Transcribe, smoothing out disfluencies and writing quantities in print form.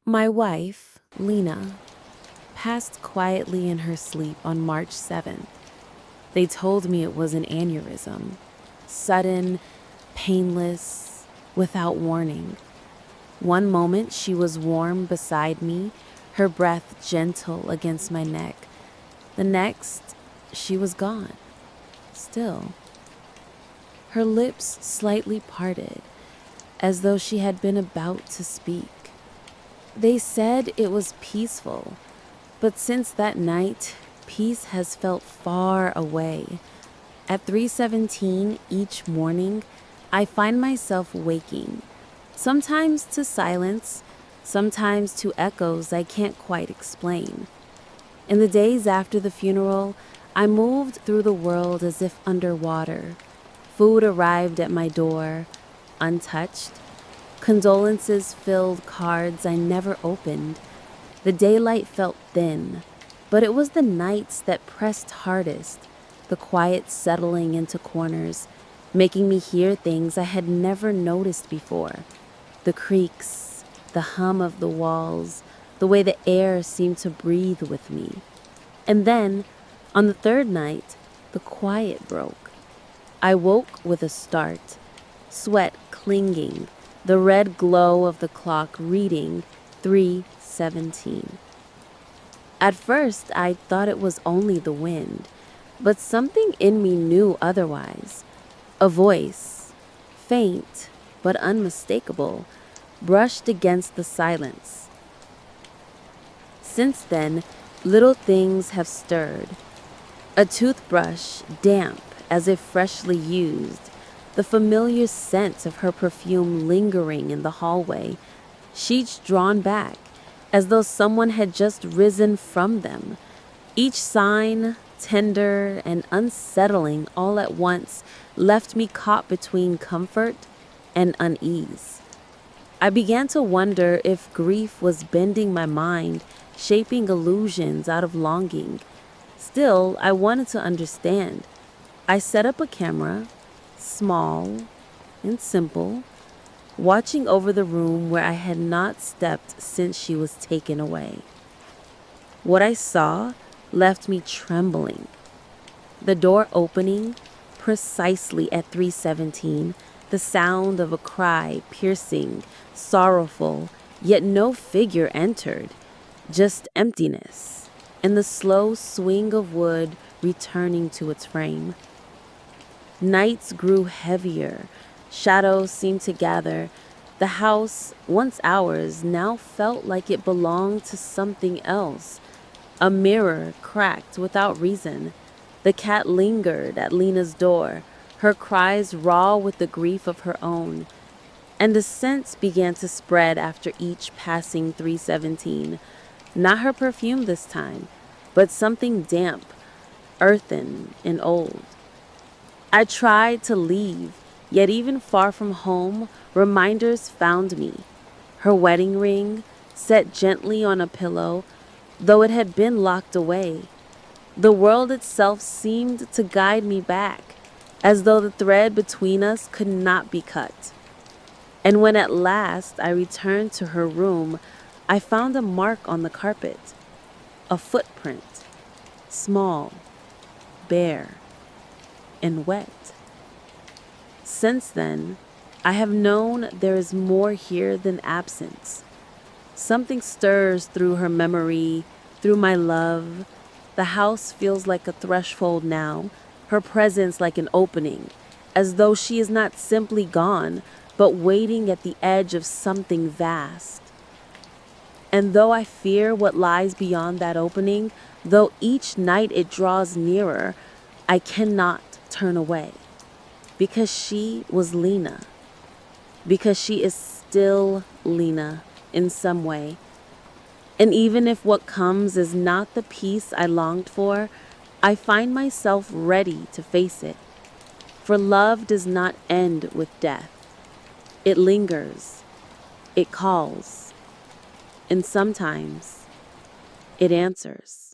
My wife, Lena, passed quietly in her sleep on March 7th. They told me it was an aneurysm, sudden, painless, without warning. One moment she was warm beside me, her breath gentle against my neck. The next, she was gone, still. Her lips slightly parted, as though she had been about to speak. They said it was peaceful, but since that night, peace has felt far away. At 3:17 each morning, I find myself waking, sometimes to silence, sometimes to echoes I can't quite explain. In the days after the funeral, I moved through the world as if underwater. Food arrived at my door, untouched. Condolences filled cards I never opened. The daylight felt thin, but it was the nights that pressed hardest, the quiet settling into corners, making me hear things I had never noticed before. The creaks, the hum of the walls, the way the air seemed to breathe with me. And then, on the third night, the quiet broke. I woke with a start, sweat clinging, the red glow of the clock reading 3:17. At first, I thought it was only the wind, but something in me knew otherwise. A voice, faint but unmistakable, brushed against the silence. Since then, little things have stirred. A toothbrush, damp as if freshly used, the familiar scent of her perfume lingering in the hallway, sheets drawn back, as though someone had just risen from them. Each sign, tender and unsettling all at once, left me caught between comfort and unease. I began to wonder if grief was bending my mind, shaping illusions out of longing. Still, I wanted to understand. I set up a camera, small and simple, watching over the room where I had not stepped since she was taken away. What I saw left me trembling. The door opening precisely at 3:17, the sound of a cry, piercing, sorrowful, yet no figure entered, just emptiness, and the slow swing of wood returning to its frame. Nights grew heavier, shadows seemed to gather. The house, once ours, now felt like it belonged to something else. A mirror cracked without reason. The cat lingered at Lena's door, her cries raw with the grief of her own. And a sense began to spread after each passing 3:17. Not her perfume this time, but something damp, earthen, and old. I tried to leave, yet even far from home, reminders found me. Her wedding ring, set gently on a pillow, though it had been locked away. The world itself seemed to guide me back, as though the thread between us could not be cut. And when at last I returned to her room, I found a mark on the carpet, a footprint, small, bare, and wet. Since then, I have known there is more here than absence. Something stirs through her memory, through my love. The house feels like a threshold now, her presence like an opening, as though she is not simply gone, but waiting at the edge of something vast. And though I fear what lies beyond that opening, though each night it draws nearer, I cannot turn away. Because she was Lena. Because she is still Lena in some way. And even if what comes is not the peace I longed for, I find myself ready to face it. For love does not end with death. It lingers. It calls. And sometimes it answers.